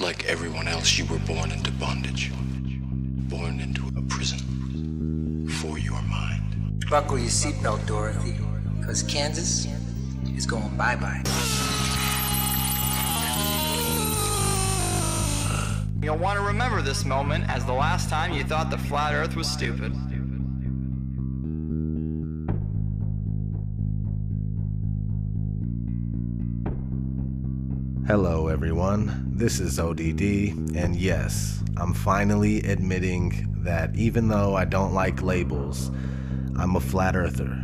Like everyone else, you were born into bondage. Born into a prison for your mind. Buckle your seatbelt, Dorothy, because Kansas is going bye-bye. You'll want to remember this moment as the last time you thought the flat earth was stupid. Hello everyone, this is ODD, and yes, I'm finally admitting that even though I don't like labels, I'm a flat earther.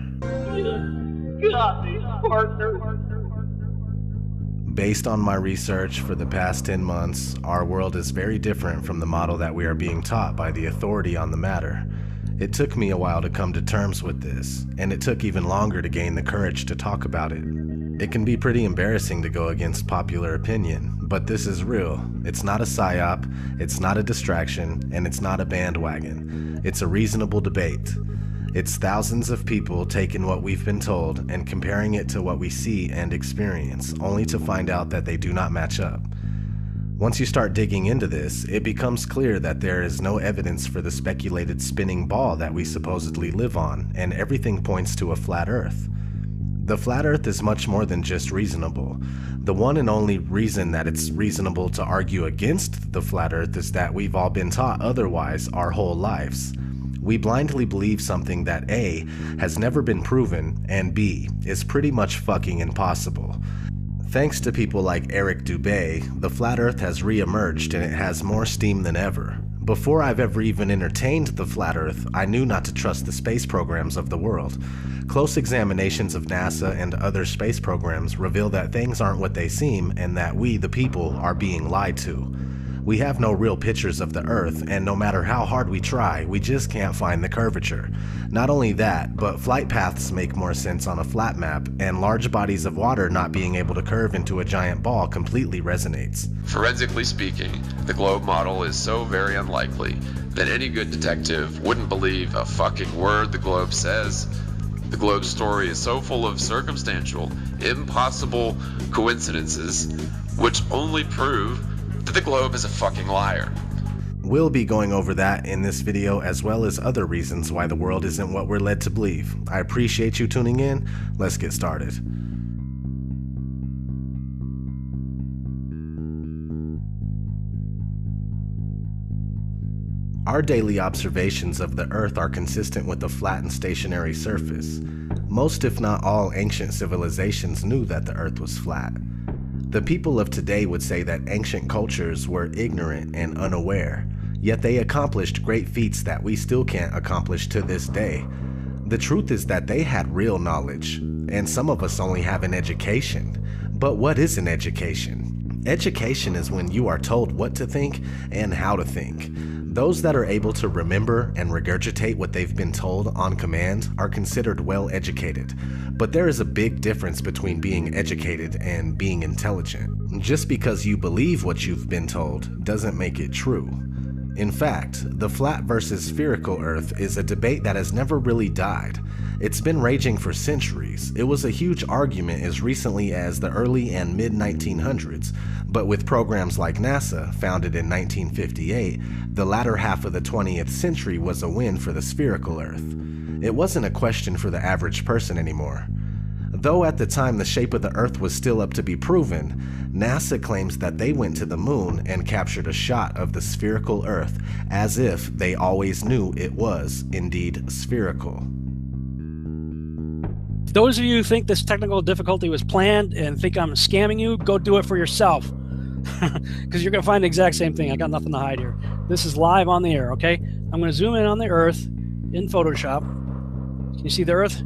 Based on my research for the past 10 months, our world is very different from the model that we are being taught by the authority on the matter. It took me a while to come to terms with this, and it took even longer to gain the courage to talk about it. It can be pretty embarrassing to go against popular opinion, but this is real. It's not a psyop, it's not a distraction, and it's not a bandwagon. It's a reasonable debate. It's thousands of people taking what we've been told and comparing it to what we see and experience, only to find out that they do not match up. Once you start digging into this, it becomes clear that there is no evidence for the speculated spinning ball that we supposedly live on, and everything points to a flat earth. The flat earth is much more than just reasonable. The one and only reason that it's reasonable to argue against the flat earth is that we've all been taught otherwise our whole lives. We blindly believe something that A, has never been proven, and B, is pretty much fucking impossible. Thanks to people like Eric Dubay, the flat earth has re-emerged and it has more steam than ever. Before I've ever even entertained the flat earth, I knew not to trust the space programs of the world. Close examinations of NASA and other space programs reveal that things aren't what they seem and that we, the people, are being lied to. We have no real pictures of the Earth, and no matter how hard we try, we just can't find the curvature. Not only that, but flight paths make more sense on a flat map, and large bodies of water not being able to curve into a giant ball completely resonates. Forensically speaking, the globe model is so very unlikely that any good detective wouldn't believe a fucking word the globe says. The globe story is so full of circumstantial, impossible coincidences, which only prove that the globe is a fucking liar. We'll be going over that in this video, as well as other reasons why the world isn't what we're led to believe. I appreciate you tuning in. Let's get started. Our daily observations of the Earth are consistent with a flat and stationary surface. Most, if not all, ancient civilizations knew that the Earth was flat. The people of today would say that ancient cultures were ignorant and unaware, yet they accomplished great feats that we still can't accomplish to this day. The truth is that they had real knowledge, and some of us only have an education. But what is an education? Education is when you are told what to think and how to think. Those that are able to remember and regurgitate what they've been told on command are considered well educated. But there is a big difference between being educated and being intelligent. Just because you believe what you've been told doesn't make it true. In fact, the flat versus spherical Earth is a debate that has never really died. It's been raging for centuries. It was a huge argument as recently as the early and mid-1900s, but with programs like NASA, founded in 1958, the latter half of the 20th century was a win for the spherical Earth. It wasn't a question for the average person anymore. Though at the time the shape of the Earth was still up to be proven, NASA claims that they went to the moon and captured a shot of the spherical Earth as if they always knew it was indeed spherical. Those of you who think this technical difficulty was planned and think I'm scamming you, go do it for yourself. Because you're going to find the exact same thing. I got nothing to hide here. This is live on the air, okay? I'm going to zoom in on the Earth in Photoshop. Can you see the Earth?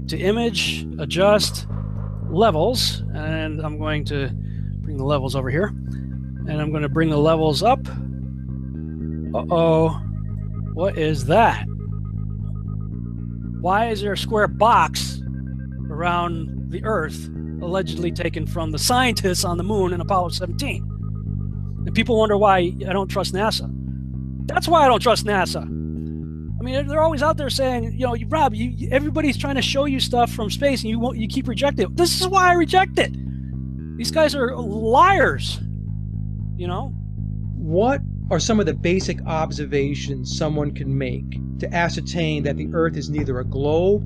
To image, adjust, levels, and I'm going to bring the levels over here. And I'm going to bring the levels up. Uh-oh. What is that? Why is there a square box around the Earth allegedly taken from the scientists on the moon in Apollo 17? And people wonder why I don't trust NASA. That's why I don't trust NASA. I mean, they're always out there saying, you know, Rob, everybody's trying to show you stuff from space and you keep rejecting it. This is why I reject it. These guys are liars. you know? What are some of the basic observations someone can make to ascertain that the Earth is neither a globe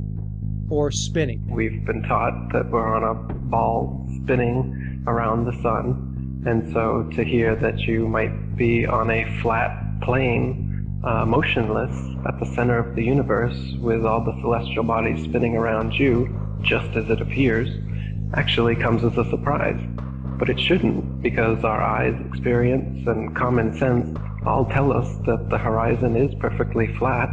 or spinning? We've been taught that we're on a ball spinning around the sun, and so to hear that you might be on a flat plane, motionless at the center of the universe with all the celestial bodies spinning around you, just as it appears, actually comes as a surprise. But it shouldn't, because our eyes, experience, and common sense all tell us that the horizon is perfectly flat,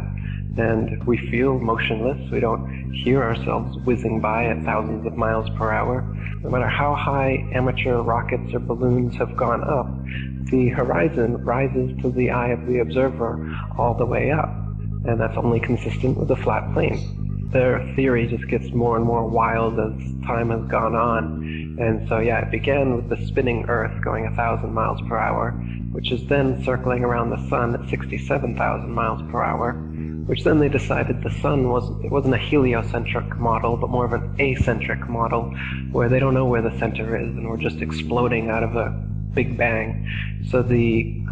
and we feel motionless. We don't hear ourselves whizzing by at thousands of miles per hour. No matter how high amateur rockets or balloons have gone up, the horizon rises to the eye of the observer all the way up, and that's only consistent with a flat plane. Their theory just gets more and more wild as time has gone on, and so yeah, it began with the spinning Earth going 1,000 miles per hour, which is then circling around the sun at 67,000 miles per hour, which then they decided the sun wasn't a heliocentric model, but more of an acentric model, where they don't know where the center is, and we're just exploding out of a big bang. So the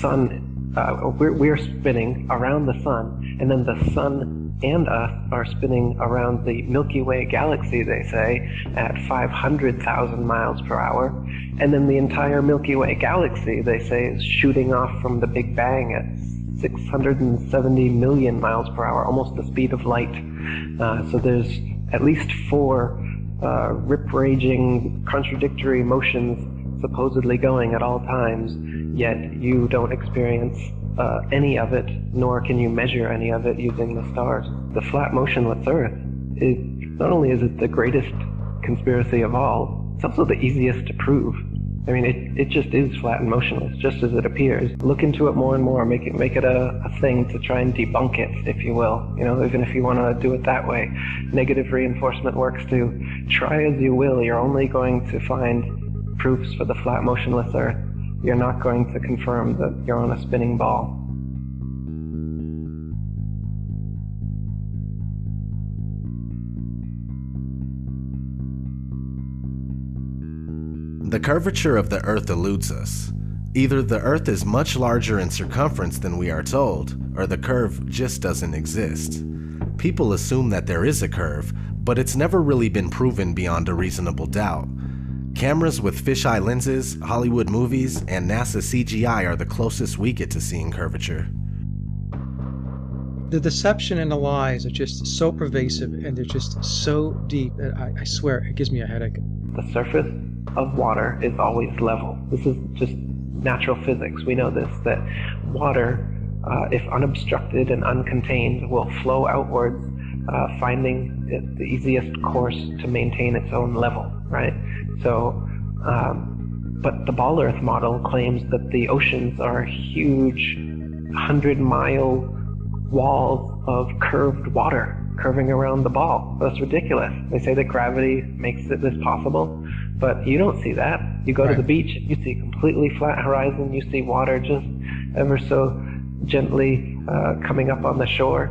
sun, we're spinning around the sun, and then the sun and us are spinning around the Milky Way galaxy, they say, at 500,000 miles per hour. And then the entire Milky Way galaxy, they say, is shooting off from the Big Bang at 670 million miles per hour, almost the speed of light. So there's at least 4 rip-raging, contradictory motions supposedly going at all times, yet you don't experience any of it, nor can you measure any of it using the stars. The flat motionless Earth, not only is it the greatest conspiracy of all, it's also the easiest to prove. I mean, it just is flat and motionless, just as it appears. Look into it more and more, make it a thing to try and debunk it, if you will. You know, even if you want to do it that way. Negative reinforcement works too. Try as you will, you're only going to find proofs for the flat motionless Earth. You're not going to confirm that you're on a spinning ball. The curvature of the Earth eludes us. Either the Earth is much larger in circumference than we are told, or the curve just doesn't exist. People assume that there is a curve, but it's never really been proven beyond a reasonable doubt. Cameras with fisheye lenses, Hollywood movies, and NASA CGI are the closest we get to seeing curvature. The deception and the lies are just so pervasive, and they're just so deep that I swear it gives me a headache. The surface of water is always level. This is just natural physics. We know this, that water, if unobstructed and uncontained, will flow outwards, finding it the easiest course to maintain its own level, right? So, but the Ball Earth model claims that the oceans are huge 100-mile walls of curved water curving around the ball. That's ridiculous. They say that gravity makes this possible, but you don't see that. You go to the beach, you see a completely flat horizon, you see water just ever so gently coming up on the shore.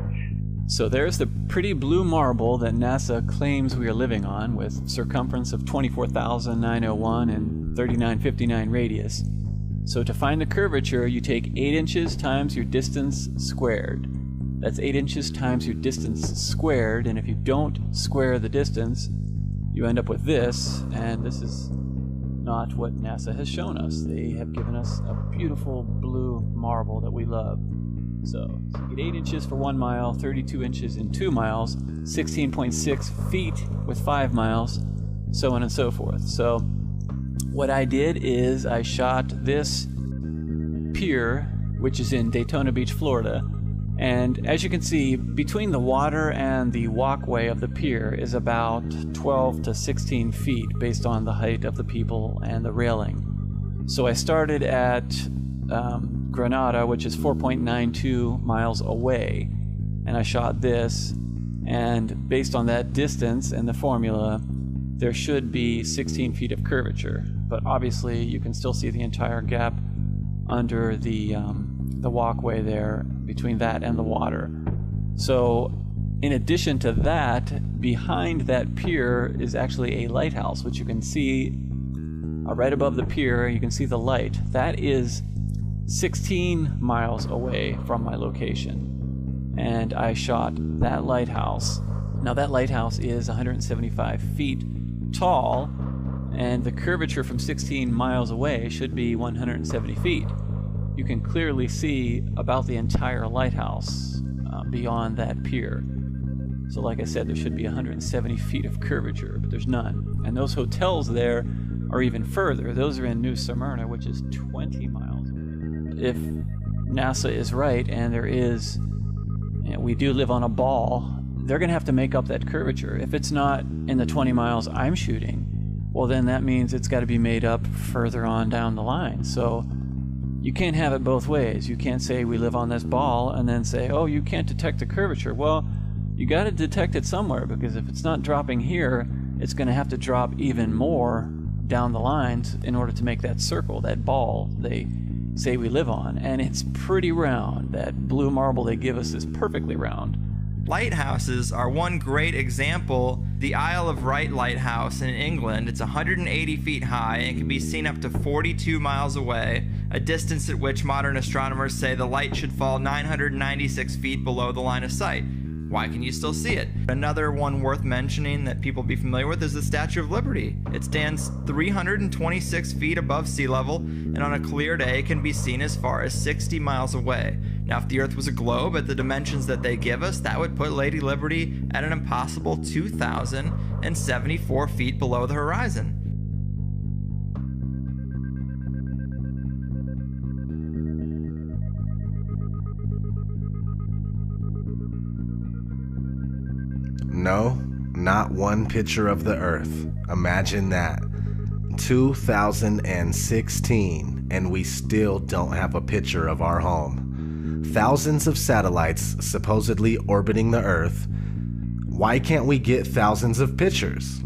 So there's the pretty blue marble that NASA claims we are living on, with circumference of 24,901 and 3959 radius. So to find the curvature, you take 8 inches times your distance squared. That's 8 inches times your distance squared, and if you don't square the distance, you end up with this, and this is not what NASA has shown us. They have given us a beautiful blue marble that we love. So you get 8 inches for 1 mile, 32 inches in 2 miles, 16.6 feet with 5 miles, so on and so forth. So what I did is I shot this pier, which is in Daytona Beach, Florida, and as you can see, between the water and the walkway of the pier is about 12 to 16 feet based on the height of the people and the railing. So I started at Granada, which is 4.92 miles away, and I shot this, and based on that distance and the formula, there should be 16 feet of curvature, but obviously you can still see the entire gap under the walkway there between that and the water. So in addition to that, behind that pier is actually a lighthouse, which you can see right above the pier. You can see the light. That is 16 miles away from my location. And I shot that lighthouse. Now that lighthouse is 175 feet tall, and the curvature from 16 miles away should be 170 feet. You can clearly see about the entire lighthouse beyond that pier. So like I said, there should be 170 feet of curvature, but there's none. And those hotels there are even further. Those are in New Smyrna, which is 20 miles. If NASA is right, and there is, we do live on a ball, they're going to have to make up that curvature. If it's not in the 20 miles I'm shooting, well, then that means it's got to be made up further on down the line. So you can't have it both ways. You can't say we live on this ball and then say, oh, you can't detect the curvature. Well, you got to detect it somewhere, because if it's not dropping here, it's going to have to drop even more down the lines in order to make that circle, that ball they say we live on. And it's pretty round. That blue marble they give us is perfectly round. Lighthouses are one great example. The Isle of Wight Lighthouse in England, it's 180 feet high and can be seen up to 42 miles away, a distance at which modern astronomers say the light should fall 996 feet below the line of sight. Why can you still see it? Another one worth mentioning that people be familiar with is the Statue of Liberty. It stands 326 feet above sea level, and on a clear day can be seen as far as 60 miles away. Now, if the Earth was a globe at the dimensions that they give us, that would put Lady Liberty at an impossible 2,074 feet below the horizon. No, not one picture of the Earth. Imagine that. 2016, and we still don't have a picture of our home. Thousands of satellites supposedly orbiting the Earth. Why can't we get thousands of pictures?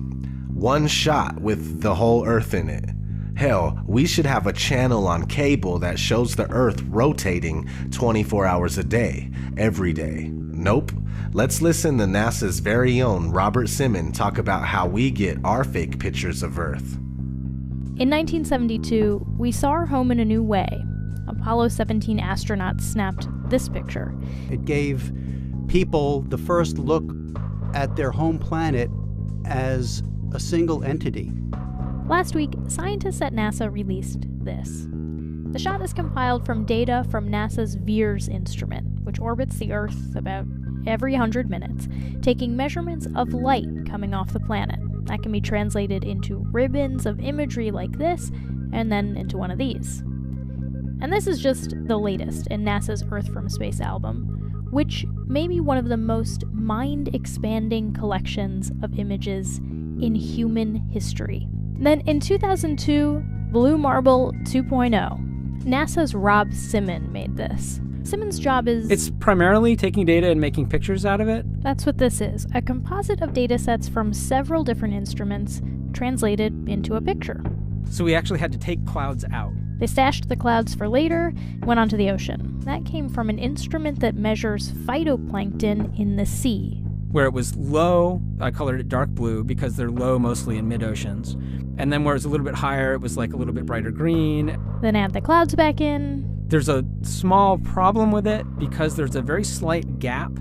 One shot with the whole Earth in it. Hell, we should have a channel on cable that shows the Earth rotating 24 hours a day, every day. Nope. Let's listen to NASA's very own Robert Simmons talk about how we get our fake pictures of Earth. In 1972, we saw our home in a new way. Apollo 17 astronauts snapped this picture. It gave people the first look at their home planet as a single entity. Last week, scientists at NASA released this. The shot is compiled from data from NASA's VEERS instrument, which orbits the Earth about every 100 minutes, taking measurements of light coming off the planet. That can be translated into ribbons of imagery like this, and then into one of these. And this is just the latest in NASA's Earth from Space album, which may be one of the most mind-expanding collections of images in human history. Then in 2002, Blue Marble 2.0, NASA's Rob Simmons made this. Simmons' job is... It's primarily taking data and making pictures out of it. That's what this is, a composite of data sets from several different instruments translated into a picture. So we actually had to take clouds out. They stashed the clouds for later, went onto the ocean. That came from an instrument that measures phytoplankton in the sea. Where it was low, I colored it dark blue because they're low mostly in mid-oceans. And then where it was a little bit higher, it was like a little bit brighter green. Then add the clouds back in. There's a small problem with it because there's a very slight gap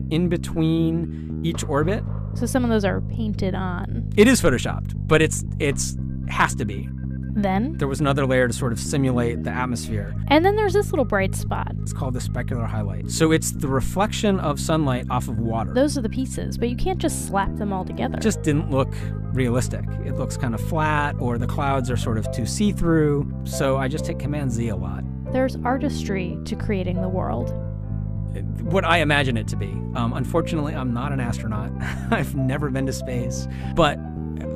in between each orbit. So some of those are painted on. It is photoshopped, but it's has to be. Then there was another layer to sort of simulate the atmosphere. And then there's this little bright spot. It's called the specular highlight. So it's the reflection of sunlight off of water. Those are the pieces, but you can't just slap them all together. It just didn't look realistic. It looks kind of flat, or the clouds are sort of too see-through. So I just hit Command-Z a lot. There's artistry to creating the world. What I imagine it to be. Unfortunately, I'm not an astronaut. I've never been to space. But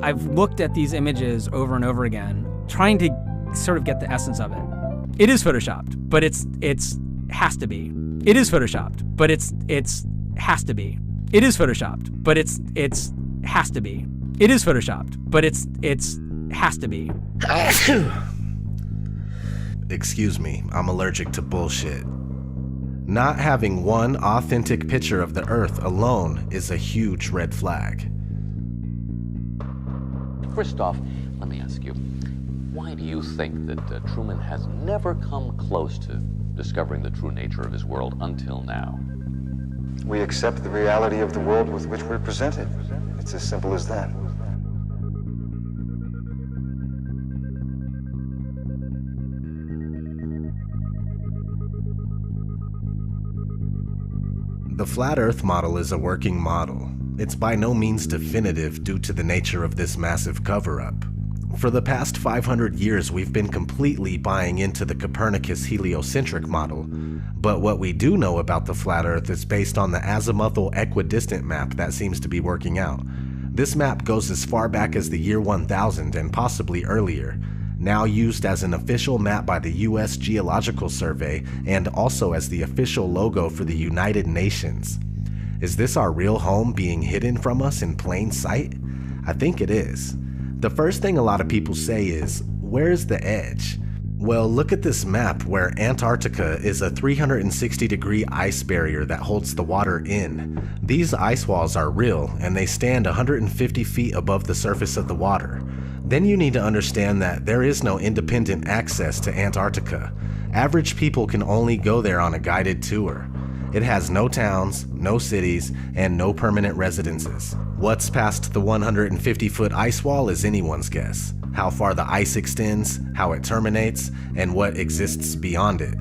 I've looked at these images over and over again, trying to sort of get the essence of it. It is photoshopped, but it's has to be. It is photoshopped, but it's has to be. It is photoshopped, but it's has to be. It is photoshopped, but it's has to be. Excuse me, I'm allergic to bullshit. Not having one authentic picture of the Earth alone is a huge red flag. Christoph, let me ask you, Why do you think that Truman has never come close to discovering the true nature of his world until now? We accept the reality of the world with which we're presented. It's as simple as that. The flat Earth model is a working model. It's by no means definitive due to the nature of this massive cover-up. For the past 500 years, we've been completely buying into the Copernicus heliocentric model, but what we do know about the flat Earth is based on the azimuthal equidistant map that seems to be working out. This map goes as far back as the year 1000 and possibly earlier, now used as an official map by the U.S. Geological Survey and also as the official logo for the United Nations. Is this our real home being hidden from us in plain sight? I think it is. The first thing a lot of people say is, where's the edge? Well, look at this map where Antarctica is a 360-degree ice barrier that holds the water in. These ice walls are real and they stand 150 feet above the surface of the water. Then you need to understand that there is no independent access to Antarctica. Average people can only go there on a guided tour. It has no towns, no cities, and no permanent residences. What's past the 150-foot ice wall is anyone's guess. How far the ice extends, how it terminates, and what exists beyond it.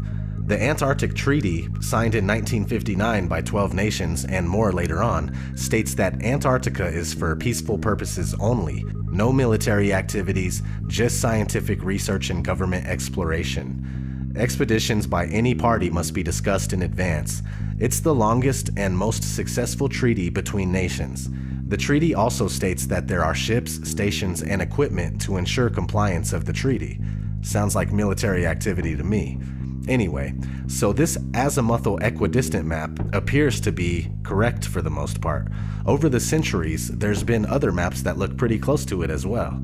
The Antarctic Treaty, signed in 1959 by 12 nations and more later on, states that Antarctica is for peaceful purposes only, no military activities, just scientific research and government exploration. Expeditions by any party must be discussed in advance. It's the longest and most successful treaty between nations. The treaty also states that there are ships, stations, and equipment to ensure compliance of the treaty. Sounds like military activity to me. Anyway, so this azimuthal equidistant map appears to be correct for the most part. Over the centuries, there's been other maps that look pretty close to it as well.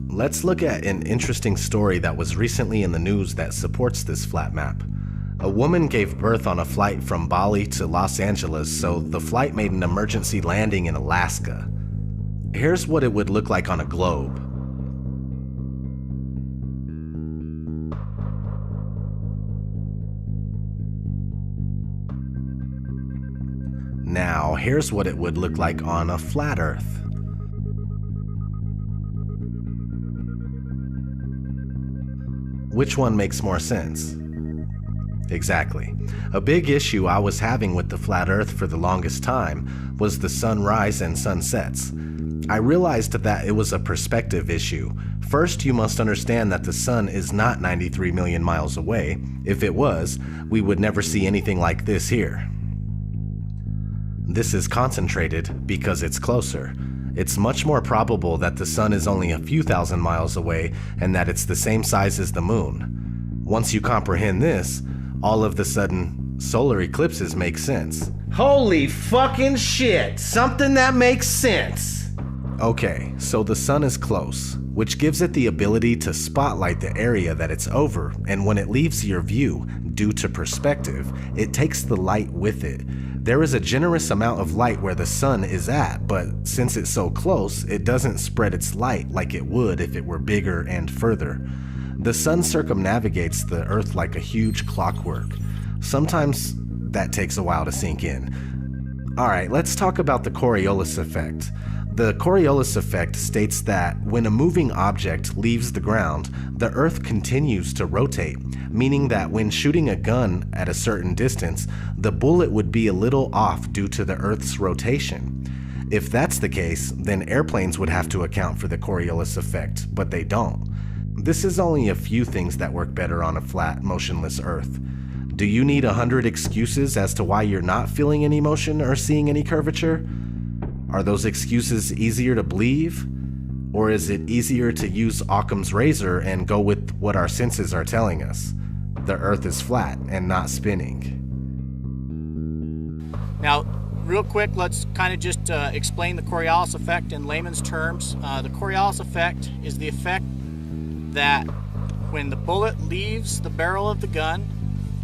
Let's look at an interesting story that was recently in the news that supports this flat map. A woman gave birth on a flight from Bali to Los Angeles, so the flight made an emergency landing in Alaska. Here's what it would look like on a globe. Now, here's what it would look like on a flat Earth. Which one makes more sense? Exactly. A big issue I was having with the flat Earth for the longest time was the sunrise and sunsets. I realized that it was a perspective issue. First, you must understand that the sun is not 93 million miles away. If it was, we would never see anything like this here. This is concentrated because it's closer. It's much more probable that the sun is only a few thousand miles away and that it's the same size as the moon. Once you comprehend this, all of the sudden, solar eclipses make sense. Holy fucking shit! Something that makes sense! Okay, so the sun is close, which gives it the ability to spotlight the area that it's over, and when it leaves your view, due to perspective, it takes the light with it. There is a generous amount of light where the sun is at, but since it's so close, it doesn't spread its light like it would if it were bigger and further. The sun circumnavigates the Earth like a huge clockwork. Sometimes that takes a while to sink in. Alright, let's talk about the Coriolis effect. The Coriolis effect states that when a moving object leaves the ground, the Earth continues to rotate, meaning that when shooting a gun at a certain distance, the bullet would be a little off due to the Earth's rotation. If that's the case, then airplanes would have to account for the Coriolis effect, but they don't. This is only a few things that work better on a flat, motionless Earth. Do you need 100 excuses as to why you're not feeling any motion or seeing any curvature? Are those excuses easier to believe? Or is it easier to use Occam's razor and go with what our senses are telling us? The Earth is flat and not spinning. Now, real quick, let's kind of just explain the Coriolis effect in layman's terms. The Coriolis effect is the effect that when the bullet leaves the barrel of the gun,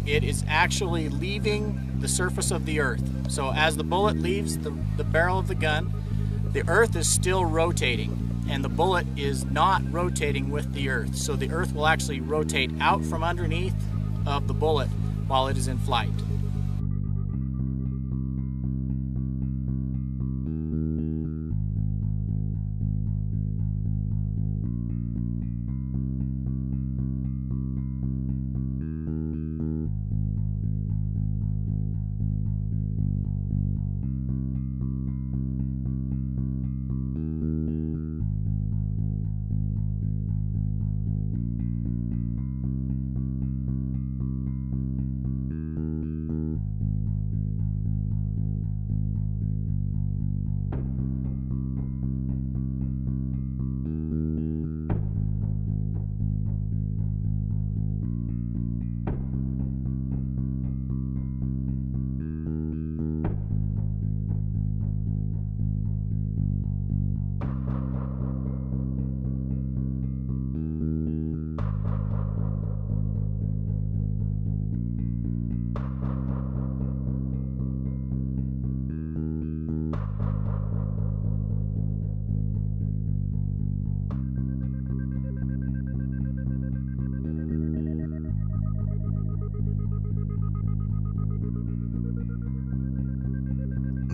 it is actually leaving the surface of the Earth. So as the bullet leaves the barrel of the gun, the Earth is still rotating. and the bullet is not rotating with the Earth. So the Earth will actually rotate out from underneath of the bullet while it is in flight.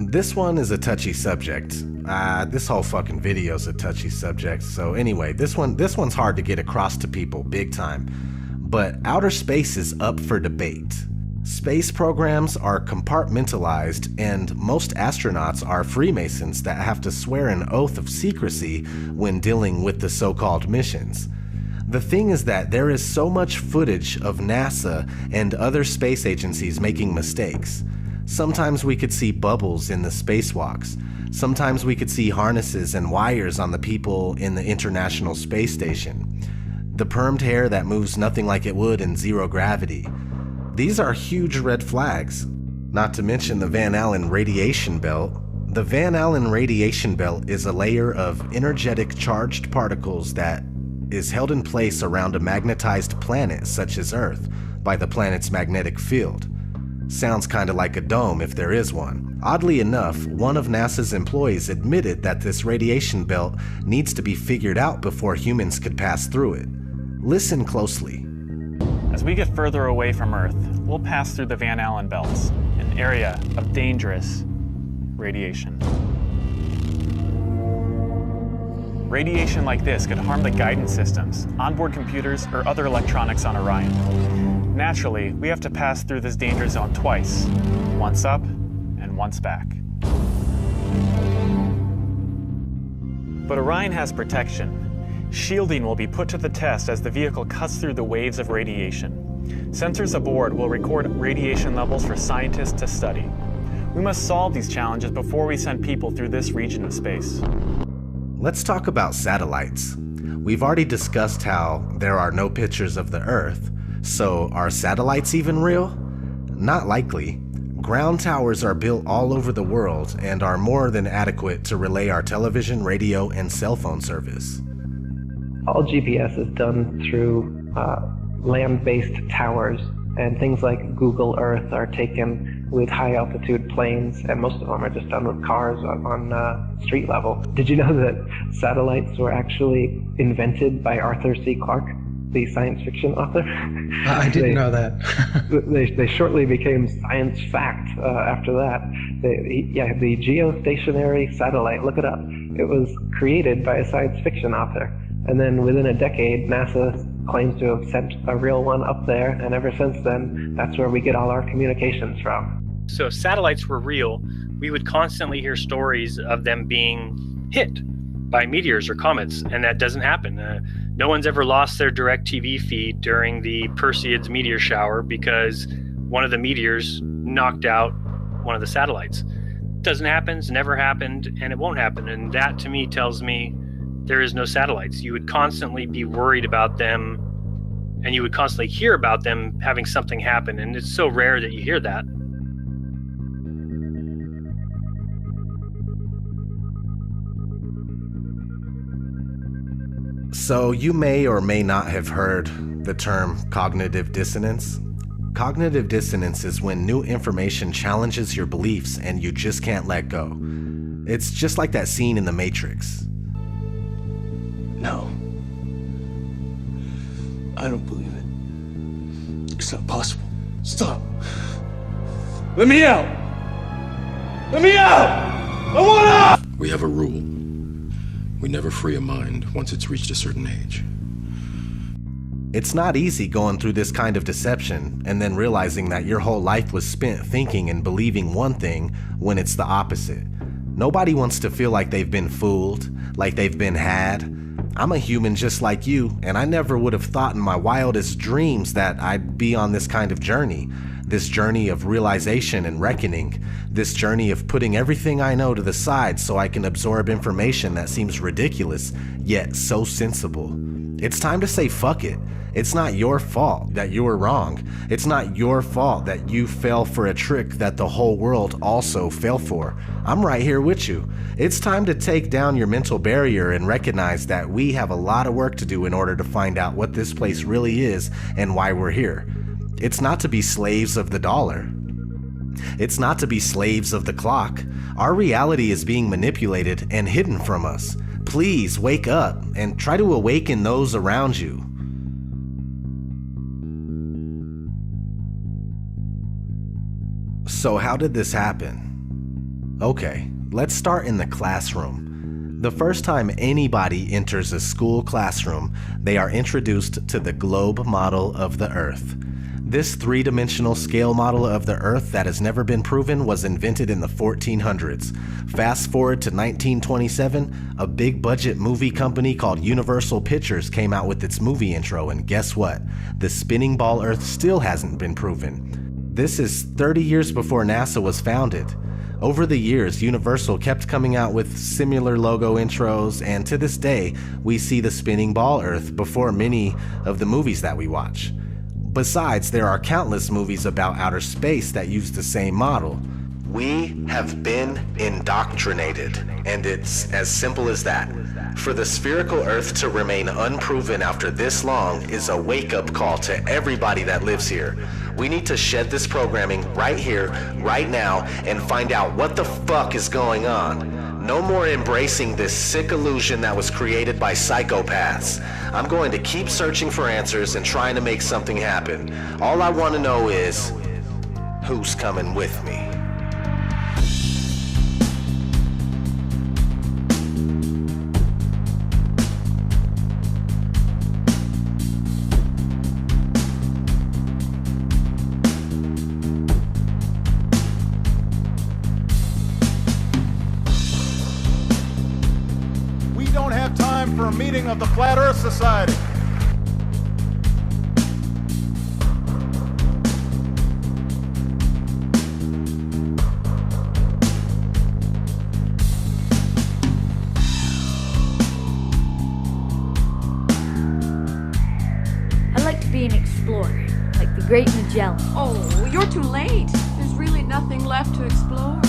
This one is a touchy subject. This whole fucking video is a touchy subject. So anyway, this one's hard to get across to people big time. But outer space is up for debate. Space programs are compartmentalized, and most astronauts are Freemasons that have to swear an oath of secrecy when dealing with the so-called missions. The thing is that there is so much footage of NASA and other space agencies making mistakes. Sometimes we could see bubbles in the spacewalks. Sometimes we could see harnesses and wires on the people in the International Space Station. The permed hair that moves nothing like it would in zero gravity. These are huge red flags. Not to mention the Van Allen radiation belt. The Van Allen radiation belt is a layer of energetic charged particles that is held in place around a magnetized planet such as Earth by the planet's magnetic field. Sounds kinda like a dome if there is one. Oddly enough, one of NASA's employees admitted that this radiation belt needs to be figured out before humans could pass through it. Listen closely. As we get further away from Earth, we'll pass through the Van Allen belts, an area of dangerous radiation. Radiation like this could harm the guidance systems, onboard computers, or other electronics on Orion. Naturally, we have to pass through this danger zone twice, once up and once back. But Orion has protection. Shielding will be put to the test as the vehicle cuts through the waves of radiation. Sensors aboard will record radiation levels for scientists to study. We must solve these challenges before we send people through this region of space. Let's talk about satellites. We've already discussed how there are no pictures of the Earth, so are satellites even real? Not likely. Ground towers are built all over the world and are more than adequate to relay our television, radio, and cell phone service. All GPS is done through land-based towers, and things like Google Earth are taken with high-altitude planes, and most of them are just done with cars on street level. Did you know that satellites were actually invented by Arthur C. Clarke, the science fiction author? I didn't know that. they shortly became science fact after that. The geostationary satellite, look it up. It was created by a science fiction author. And then within a decade, NASA claims to have sent a real one up there, and ever since then, that's where we get all our communications from. So if satellites were real, we would constantly hear stories of them being hit by meteors or comets, and that doesn't happen. No one's ever lost their direct TV feed during the Perseids meteor shower because one of the meteors knocked out one of the satellites. Doesn't happen, it's never happened, and it won't happen. And that to me tells me there is no satellites. You would constantly be worried about them, and you would constantly hear about them having something happen, and it's so rare that you hear that. So you may or may not have heard the term cognitive dissonance. Cognitive dissonance is when new information challenges your beliefs and you just can't let go. It's just like that scene in The Matrix. No. I don't believe it. It's not possible. Stop. Let me out! Let me out! I want out! We have a rule. We never free a mind once it's reached a certain age. It's not easy going through this kind of deception and then realizing that your whole life was spent thinking and believing one thing when it's the opposite. Nobody wants to feel like they've been fooled, like they've been had. I'm a human just like you, and I never would have thought in my wildest dreams that I'd be on this kind of journey. This journey of realization and reckoning. This journey of putting everything I know to the side so I can absorb information that seems ridiculous, yet so sensible. It's time to say fuck it. It's not your fault that you were wrong. It's not your fault that you fell for a trick that the whole world also fell for. I'm right here with you. It's time to take down your mental barrier and recognize that we have a lot of work to do in order to find out what this place really is and why we're here. It's not to be slaves of the dollar. It's not to be slaves of the clock. Our reality is being manipulated and hidden from us. Please wake up and try to awaken those around you. So how did this happen? Okay, let's start in the classroom. The first time anybody enters a school classroom, they are introduced to the globe model of the Earth. This three-dimensional scale model of the Earth that has never been proven was invented in the 1400s. Fast forward to 1927, a big-budget movie company called Universal Pictures came out with its movie intro, and guess what? The spinning ball Earth still hasn't been proven. This is 30 years before NASA was founded. Over the years, Universal kept coming out with similar logo intros, and to this day, we see the spinning ball Earth before many of the movies that we watch. Besides, there are countless movies about outer space that use the same model. We have been indoctrinated, and it's as simple as that. For the spherical Earth to remain unproven after this long is a wake-up call to everybody that lives here. We need to shed this programming right here, right now, and find out what the fuck is going on. No more embracing this sick illusion that was created by psychopaths. I'm going to keep searching for answers and trying to make something happen. All I want to know is, who's coming with me? For a meeting of the Flat Earth Society. I'd like to be an explorer, like the Great Magellan. Oh, you're too late. There's really nothing left to explore.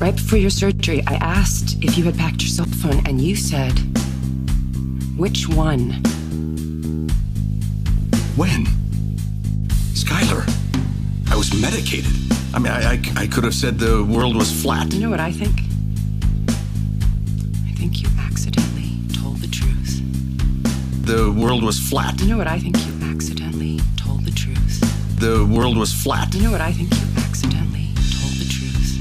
Right before your surgery, I asked if you had packed your cell phone, and you said, which one? When? Skylar, I was medicated. I mean, I could have said the world was flat. You know what I think? I think you accidentally told the truth. The world was flat. You know what I think? You accidentally told the truth. The world was flat. You know what I think? You accidentally told the truth.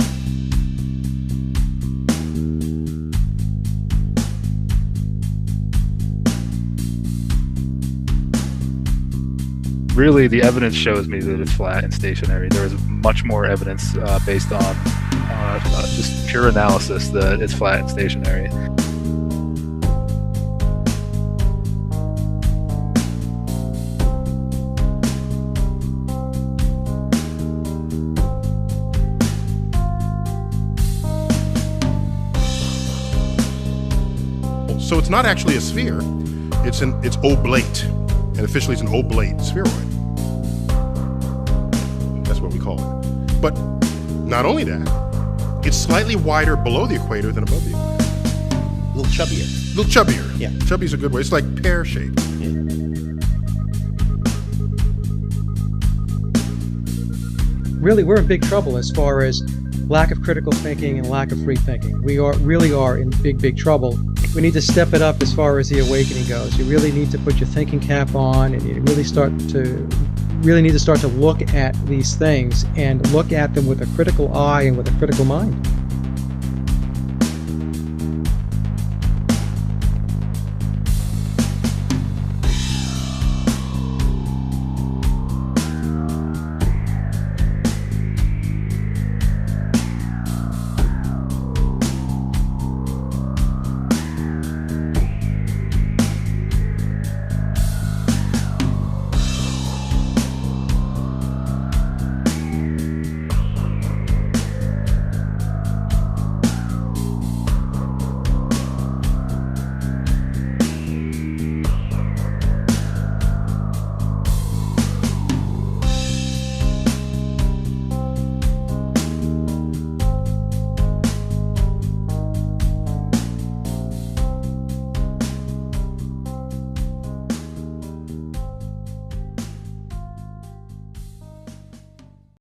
really the evidence shows me that it's flat and stationary. There is much more evidence based on just pure analysis that it's flat and stationary. So it's not actually a sphere, it's oblate, and officially it's an oblate spheroid. That's what we call it. But not only that, it's slightly wider below the equator than above the equator. A little chubbier. A little chubbier. Yeah. Chubby's a good way. It's like pear-shaped. Yeah. Really, we're in big trouble as far as lack of critical thinking and lack of free thinking. We really are in big trouble. We need to step it up as far as the awakening goes. You really need to put your thinking cap on, and you really need to start to look at these things and look at them with a critical eye and with a critical mind.